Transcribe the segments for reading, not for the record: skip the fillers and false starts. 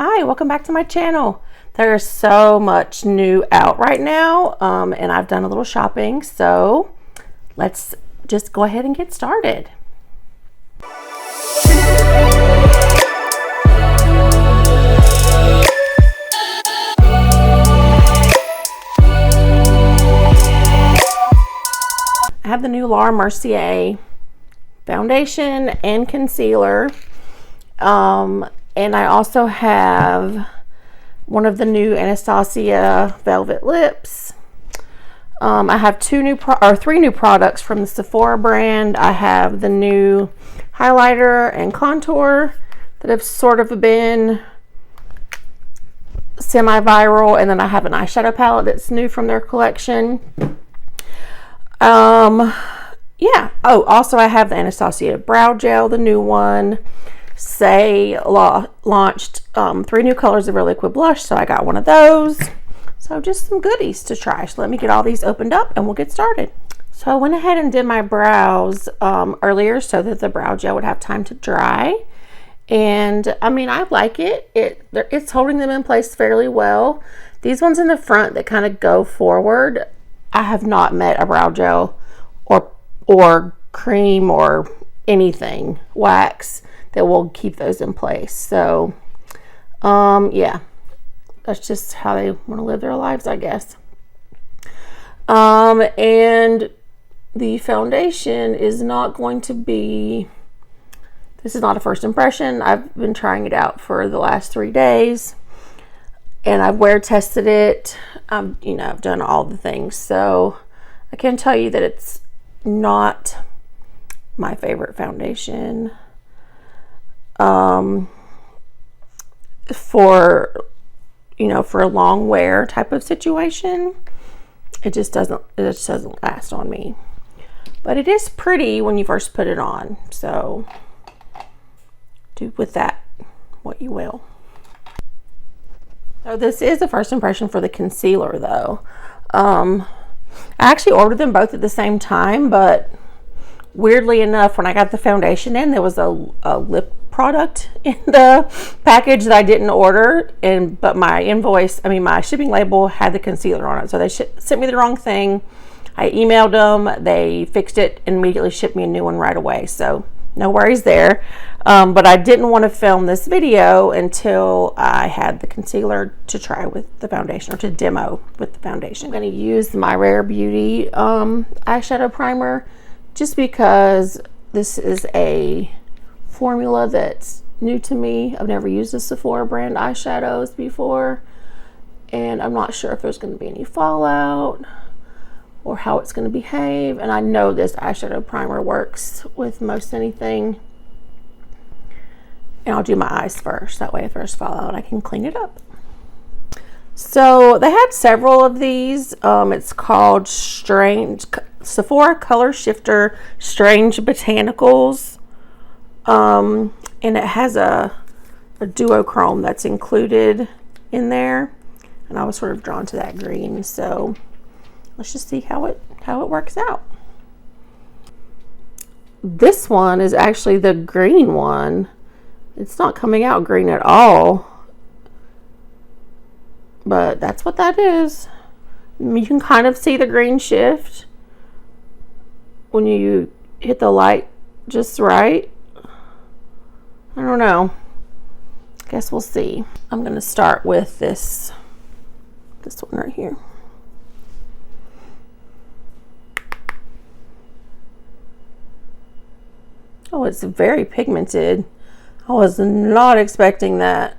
Hi, welcome back to my channel. There's so much new out right now, and I've done a little shopping, so let's just go ahead and get started. I have the new Laura Mercier foundation and concealer, and I also have one of the new Anastasia Velvet lips. I have three new products from the Sephora brand. I have the new highlighter and contour that have sort of been semi-viral, and then I have an eyeshadow palette that's new from their collection. Yeah. Oh, also I have the Anastasia brow gel, the new one. Launched 3 new colors of their liquid blush, so I got one of those. So just some goodies to try. So let me get all these opened up and we'll get started. So I went ahead and did my brows earlier so that the brow gel would have time to dry. And I mean, I like it. It's holding them in place fairly well. These ones in the front that kind of go forward, I have not met a brow gel or cream or anything, wax, that will keep those in place. So yeah, that's just how they want to live their lives, I guess. And the foundation is not going to be, this is not a first impression. I've been trying it out for the last 3 days, and I've wear tested it. I've done all the things, so I can tell you that it's not my favorite foundation. For a long wear type of situation, it just doesn't last on me. But it is pretty when you first put it on, so do with that what you will. So this is a first impression for the concealer, though. I actually ordered them both at the same time, but weirdly enough, when I got the foundation in, there was a lip product in the package that I didn't order, but my shipping label had the concealer on it, so they sent me the wrong thing. I emailed them, they fixed it and immediately shipped me a new one right away, so no worries there. But I didn't want to film this video until I had the concealer to try with the foundation, or to demo with the foundation. I'm going to use my Rare Beauty eyeshadow primer, just because this is a formula that's new to me. I've never used the Sephora brand eyeshadows before, and I'm not sure if there's going to be any fallout or how it's going to behave. And I know this eyeshadow primer works with most anything. And I'll do my eyes first, that way if there's fallout I can clean it up. So they had several of these. It's called Sephora Color Shifter Strange Botanicals. And it has a duochrome that's included in there, and I was sort of drawn to that green, so let's just see how it works out. This one is actually the green one. It's not coming out green at all, but that's what that is. You can kind of see the green shift when you hit the light just right. I don't know. Guess we'll see. I'm going to start with this one right here. Oh, it's very pigmented. I was not expecting that.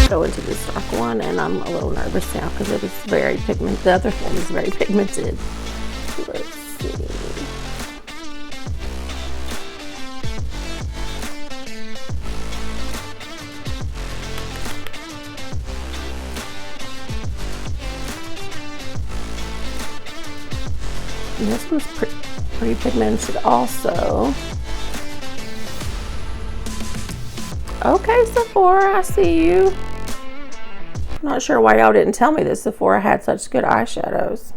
Go into this dark one, and I'm a little nervous now because it is very pigmented. The other one is very pigmented. Let's see. And this one's pretty pigmented also. Okay, Sephora, I see you. I'm not sure why y'all didn't tell me that Sephora had such good eyeshadows.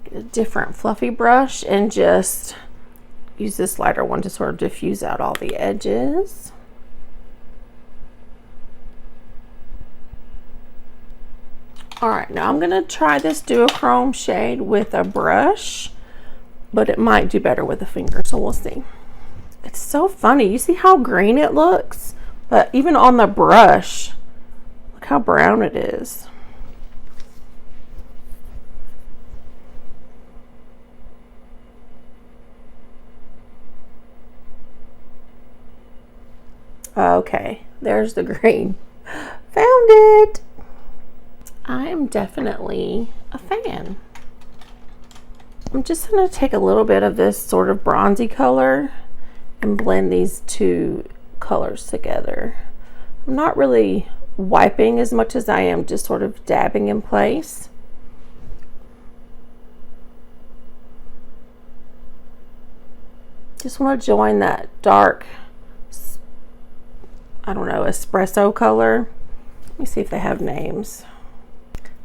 Get a different fluffy brush and just use this lighter one to sort of diffuse out all the edges. All right, now I'm gonna try this duochrome shade with a brush, but it might do better with a finger, so we'll see. It's so funny, you see how green it looks? But even on the brush, look how brown it is. Okay, there's the green. Found it! I am definitely a fan. I'm just going to take a little bit of this sort of bronzy color and blend these two colors together. I'm not really wiping as much as I am just sort of dabbing in place. Just want to join that dark, I don't know, espresso color. Let me see if they have names.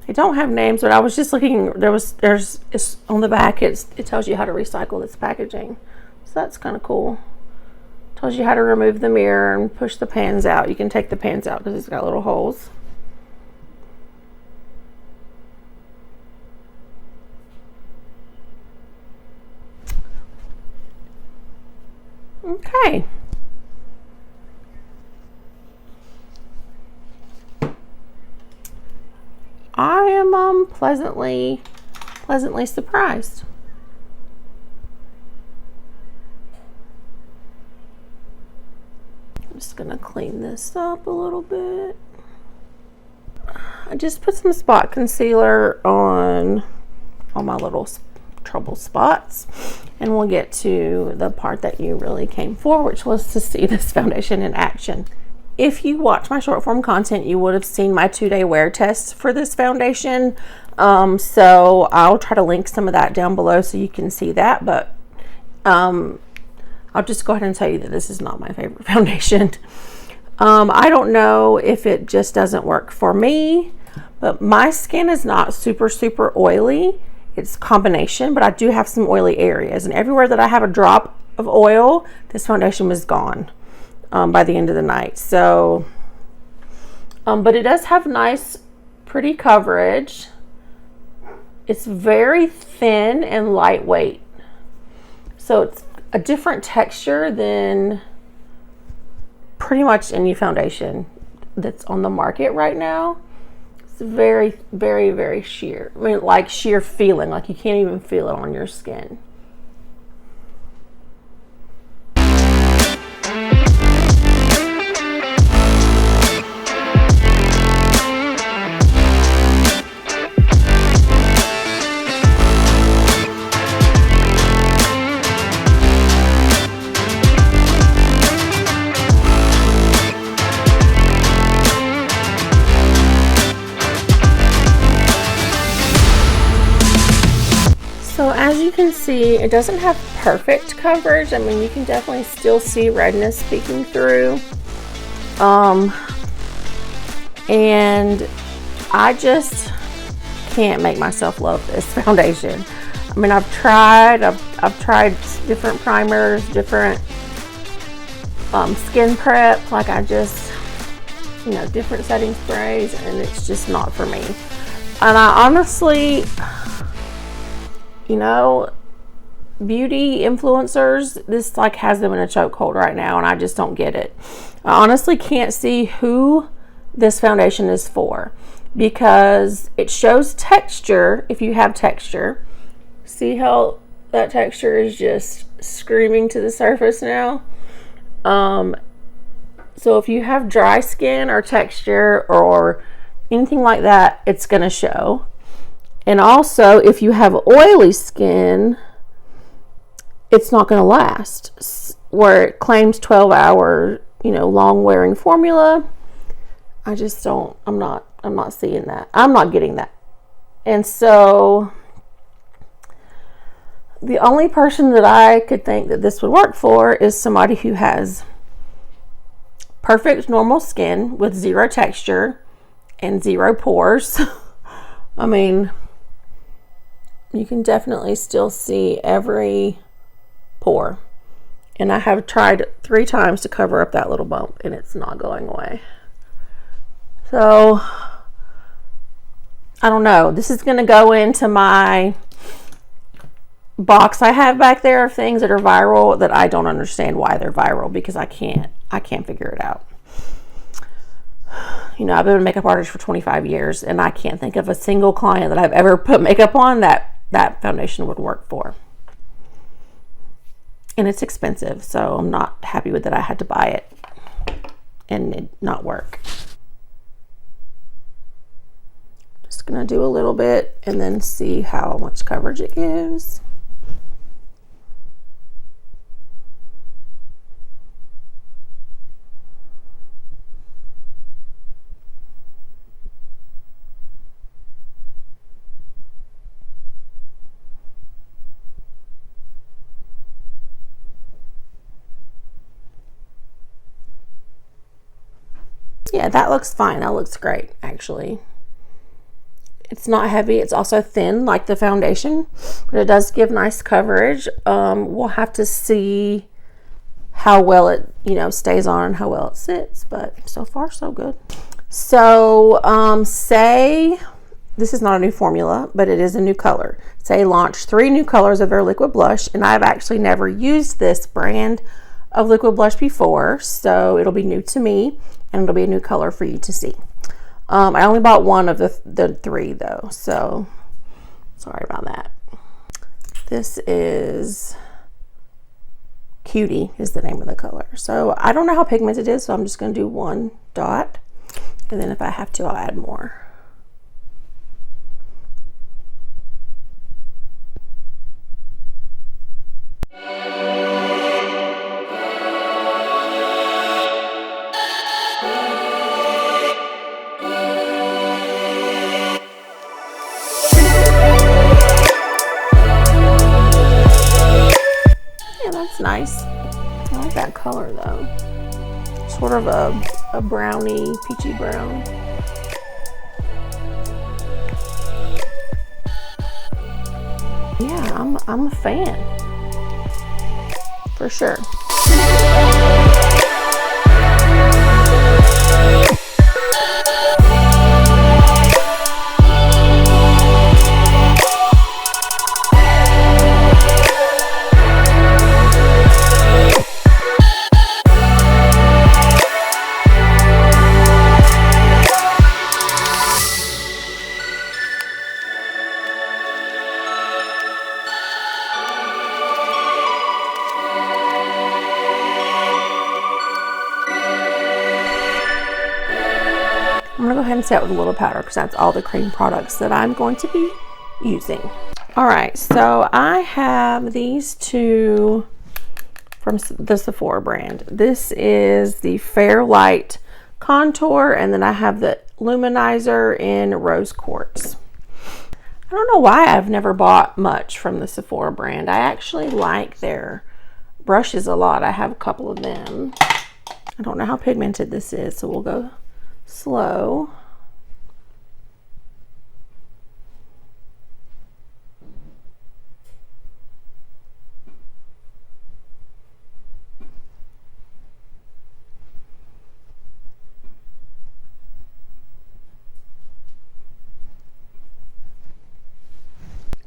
They don't have names, but I was just looking. It's on the back. It tells you how to recycle this packaging, so that's kind of cool. Tells you how to remove the mirror and push the pans out. You can take the pans out because it's got little holes. Okay. I am pleasantly surprised. I'm just gonna clean this up a little bit. I just put some spot concealer on all my little trouble spots, and we'll get to the part that you really came for, which was to see this foundation in action. If you watch my short form content, you would have seen my 2-day wear test for this foundation. So I'll try to link some of that down below so you can see that. But I'll just go ahead and tell you that this is not my favorite foundation. I don't know if it just doesn't work for me, but my skin is not super oily. It's a combination, but I do have some oily areas. And everywhere that I have a drop of oil, this foundation was gone. By the end of the night. So but it does have nice pretty coverage. It's very thin and lightweight, so it's a different texture than pretty much any foundation that's on the market right now. It's very sheer. I mean, like sheer feeling, like you can't even feel it on your skin. As you can see, it doesn't have perfect coverage. I mean, you can definitely still see redness peeking through. And I just can't make myself love this foundation. I mean, I've tried different primers, different skin prep, like different setting sprays, and it's just not for me. And I honestly, beauty influencers, this like has them in a chokehold right now, and I just don't get it. I honestly can't see who this foundation is for, because it shows texture. If you have texture, see how that texture is just screaming to the surface now. So if you have dry skin or texture or anything like that, it's gonna show. And also, if you have oily skin, it's not going to last. Where it claims 12-hour, long wearing formula, I just don't. I'm not seeing that. I'm not getting that. And so, The only person that I could think that this would work for is somebody who has perfect normal skin with zero texture and zero pores. I mean, you can definitely still see every pore. And I have tried 3 times to cover up that little bump and it's not going away. So, I don't know. This is going to go into my box I have back there of things that are viral that I don't understand why they're viral, because I can't figure it out. You know, I've been a makeup artist for 25 years and I can't think of a single client that I've ever put makeup on that foundation would work for. And it's expensive, so I'm not happy with that. I had to buy it and it not work. Just gonna do a little bit and then see how much coverage it gives. Yeah, that looks fine. That looks great, actually. It's not heavy. It's also thin like the foundation, but it does give nice coverage. We'll have to see how well it, you know, stays on and how well it sits, but so far so good. So, say this is not a new formula, but it is a new color. Say launch 3 new colors of their liquid blush, and I've actually never used this brand of liquid blush before, so it'll be new to me. And it'll be a new color for you to see. I only bought one of the 3 though, so sorry about that. This is Cutie is the name of the color. So I don't know how pigmented it is, so I'm just going to do 1 dot. And then if I have to, I'll add more. Nice. I like that color though. Sort of a brownie, peachy brown. Yeah, I'm a fan. For sure. I'm gonna go ahead and set with a little powder because that's all the cream products that I'm going to be using. All right, so I have these 2 from the Sephora brand. This is the Fair Light Contour, and then I have the Luminizer in Rose Quartz. I don't know why I've never bought much from the Sephora brand. I actually like their brushes a lot. I have a couple of them. I don't know how pigmented this is, so we'll go slow.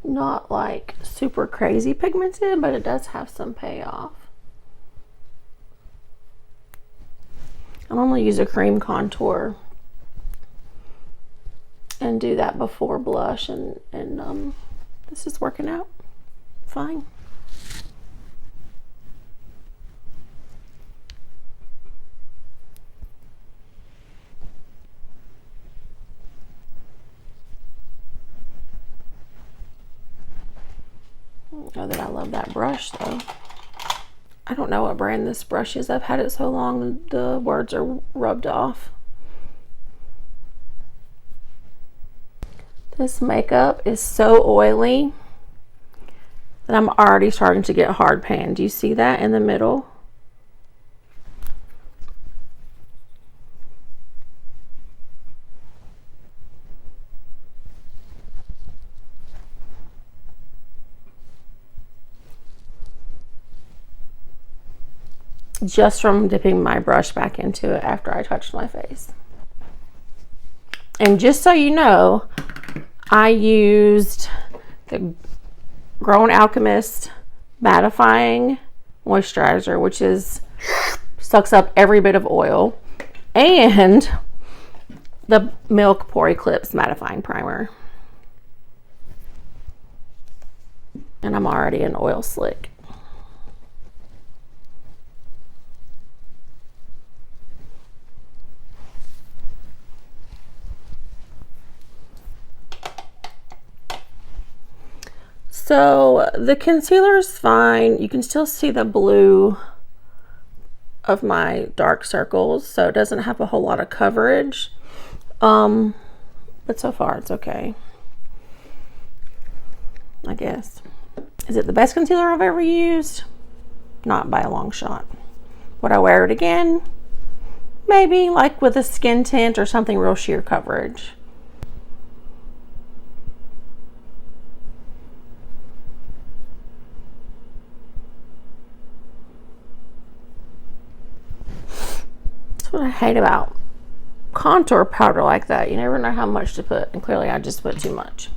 Not like super crazy pigmented, but it does have some payoff. I normally use a cream contour and do that before blush, and this is working out fine. know that I love that brush though. I don't know what brand this brush is. I've had it so long the words are rubbed off. This makeup is so oily. that I'm already starting to get hard pan. Do you see that in the middle? Just from dipping my brush back into it after I touched my face. And just so you know, I used the Grown Alchemist mattifying moisturizer, which sucks up every bit of oil, and the Milk Pore Eclipse mattifying primer. And I'm already an oil slick. So the concealer is fine. You can still see the blue of my dark circles, so it doesn't have a whole lot of coverage. But so far it's okay, I guess. Is it the best concealer I've ever used? Not by a long shot. Would I wear it again? Maybe, like with a skin tint or something real sheer coverage. What I hate about contour powder like that. You never know how much to put, and clearly I just put too much.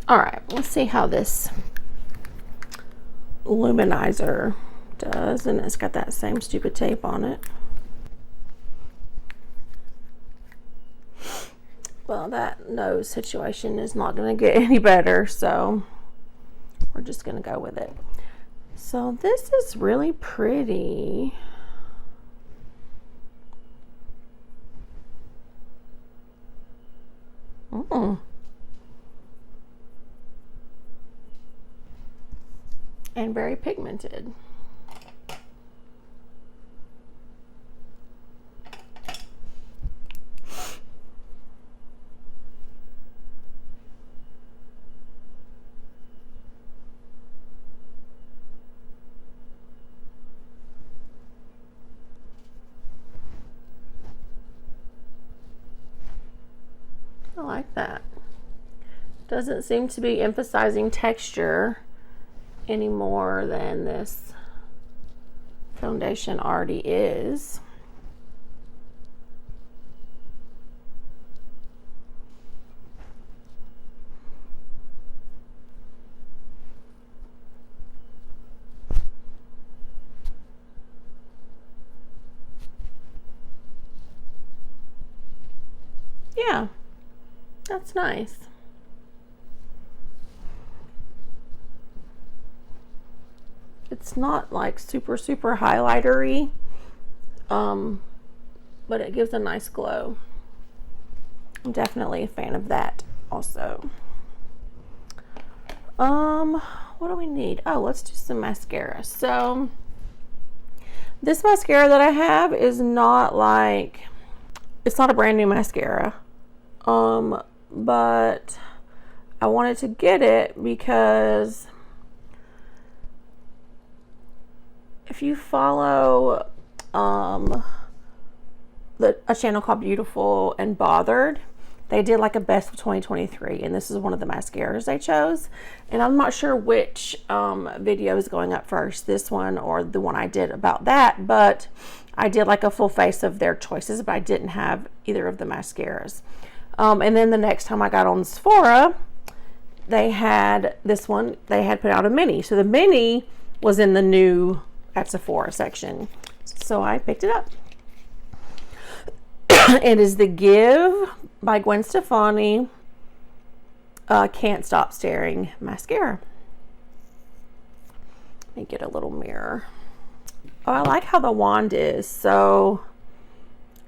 All right, let's see how this Luminizer does, and it's got that same stupid tape on it. Well, that nose situation is not going to get any better, so we're just going to go with it. So this is really pretty. And very pigmented. I like that. Doesn't seem to be emphasizing texture any more than this foundation already is. Yeah, that's nice. It's not like super highlightery, but it gives a nice glow. I'm definitely a fan of that also. What do we need? Oh, let's do some mascara. So this mascara that I have is not like, it's not a brand new mascara, but I wanted to get it because if you follow a channel called Beautiful and Bothered, they did like a best of 2023, and this is one of the mascaras they chose. And I'm not sure which video is going up first, this one or the one I did about that, but I did like a full face of their choices, but I didn't have either of the mascaras. And then the next time I got on Sephora, they had this one, they had put out a mini. So the mini was in the new at Sephora section. So I picked it up. It is the Give by Gwen Stefani Can't Stop Staring mascara. Let me get a little mirror. Oh, I like how the wand is. So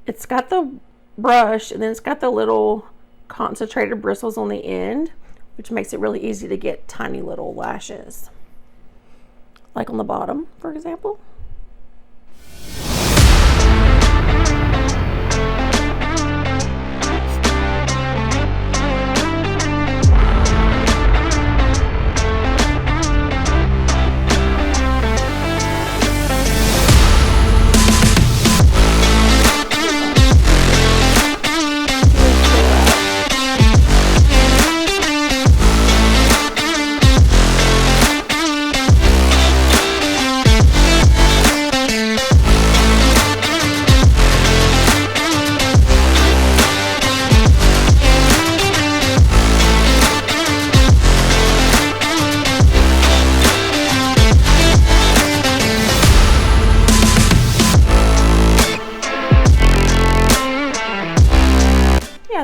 it's got the brush and then it's got the little concentrated bristles on the end, which makes it really easy to get tiny little lashes. Like on the bottom, for example.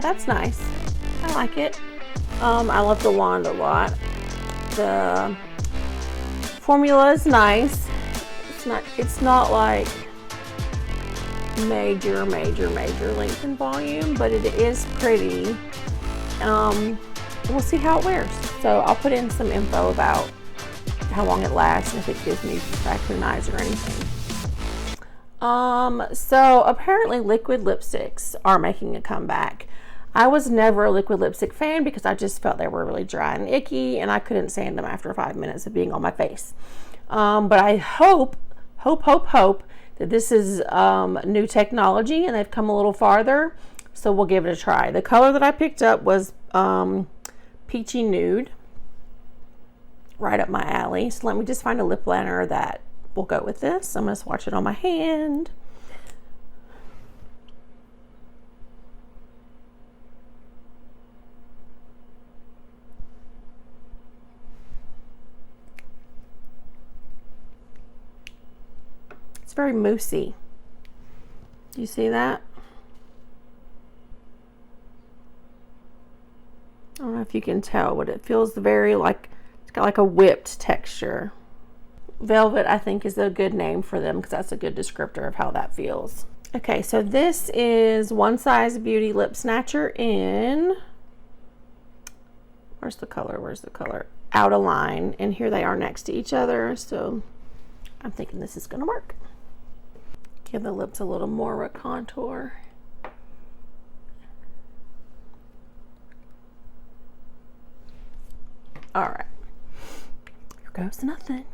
yeah, that's nice. I like it. I love the wand a lot. The formula is nice. It's not like major length and volume, but it is pretty. We'll see how it wears. So I'll put in some info about how long it lasts and if it gives me vacuum eyes or anything. So apparently liquid lipsticks are making a comeback. I was never a liquid lipstick fan because I just felt they were really dry and icky and I couldn't stand them after 5 minutes of being on my face. But I hope that this is new technology and they've come a little farther. So we'll give it a try. The color that I picked up was Peachy Nude. Right up my alley. So let me just find a lip liner that will go with this. I'm going to swatch it on my hand. It's very moussey. Do you see that? I don't know if you can tell, but it feels very like, it's got like a whipped texture. Velvet, I think, is a good name for them because that's a good descriptor of how that feels. Okay, so this is One Size Beauty Lip Snatcher in, where's the color? Out of Line. And here they are next to each other, so I'm thinking this is going to work. Give the lips a little more contour. All right, here goes nothing.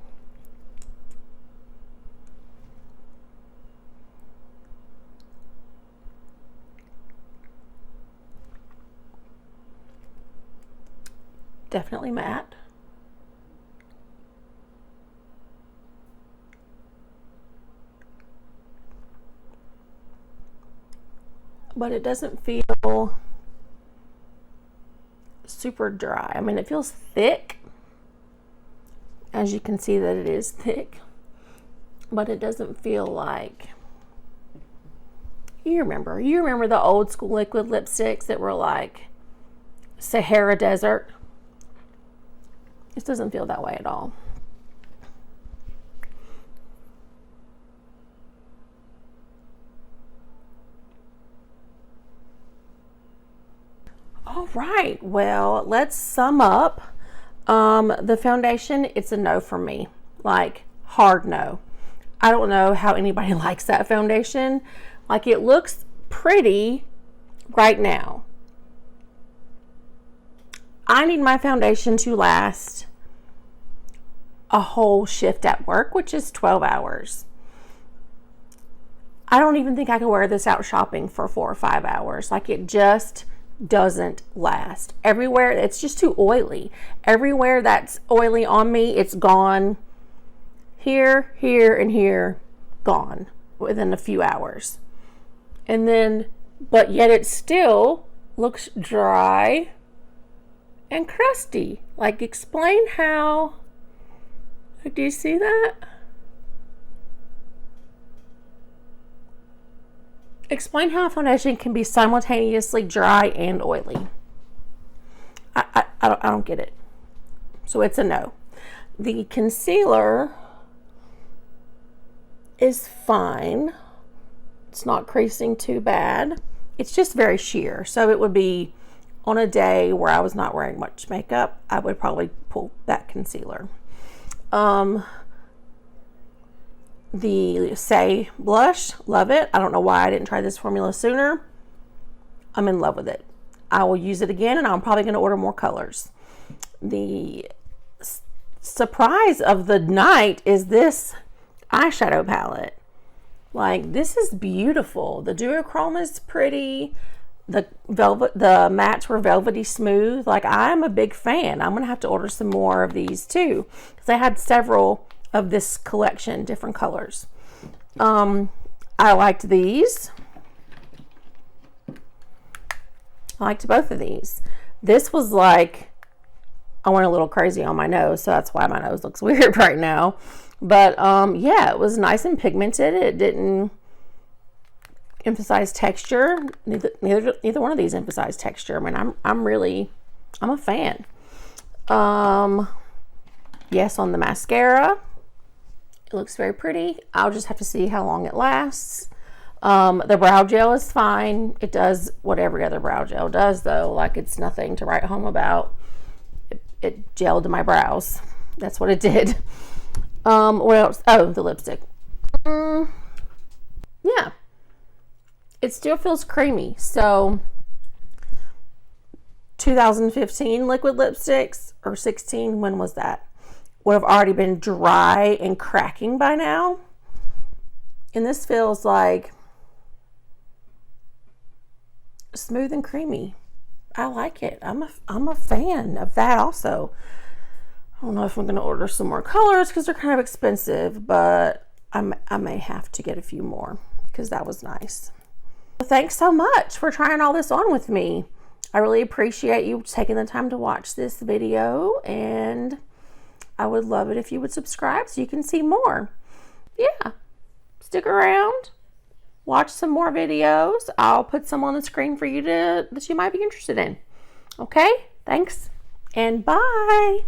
Definitely matte. But it doesn't feel super dry. I mean, it feels thick. As you can see that it is thick. But it doesn't feel like, you remember the old school liquid lipsticks that were like Sahara Desert? This doesn't feel that way at all. All right, well, let's sum up. The foundation, it's a no for me, like hard no. I don't know how anybody likes that foundation. Like, it looks pretty right now. I need my foundation to last a whole shift at work, which is 12 hours. I don't even think I could wear this out shopping for 4 or 5 hours. Like, it just doesn't last. Everywhere, it's just too oily. Everywhere that's oily on me, it's gone. Here, and here, gone within a few hours. And then, but yet it still looks dry and crusty. Like, explain how. Do you see that? Explain how a foundation can be simultaneously dry and oily. I don't get it. So it's a no. The concealer is fine. It's not creasing too bad. It's just very sheer. So it would be on a day where I was not wearing much makeup, I would probably pull that concealer. The Say blush, love it. I don't know why I didn't try this formula sooner. I'm in love with it. I will use it again, and I'm probably going to order more colors. The surprise of the night is this eyeshadow palette. Like, this is beautiful. The duochrome is pretty. The mattes were velvety smooth. Like, I'm a big fan. I'm going to have to order some more of these too, because I had several of this collection, different colors. I liked these. I liked both of these. This was like, I went a little crazy on my nose, so that's why my nose looks weird right now. But yeah, it was nice and pigmented. It emphasize texture. Neither one of these emphasize texture. I mean, I'm a fan. Yes, on the mascara, it looks very pretty. I'll just have to see how long it lasts. The brow gel is fine. It does what every other brow gel does, though. Like, it's nothing to write home about. It gelled to my brows. That's what it did. What else? Oh, the lipstick. Yeah. It still feels creamy. So 2015 liquid lipsticks, or 16, when was that? Would have already been dry and cracking by now. And this feels like smooth and creamy. I like it. I'm a fan of that also. I don't know if I'm going to order some more colors because they're kind of expensive, but I may have to get a few more because that was nice. Thanks so much for trying all this on with me. I really appreciate you taking the time to watch this video, and I would love it if you would subscribe so you can see more. Yeah, stick around, watch some more videos. I'll put some on the screen for you that you might be interested in. Okay, thanks, and bye.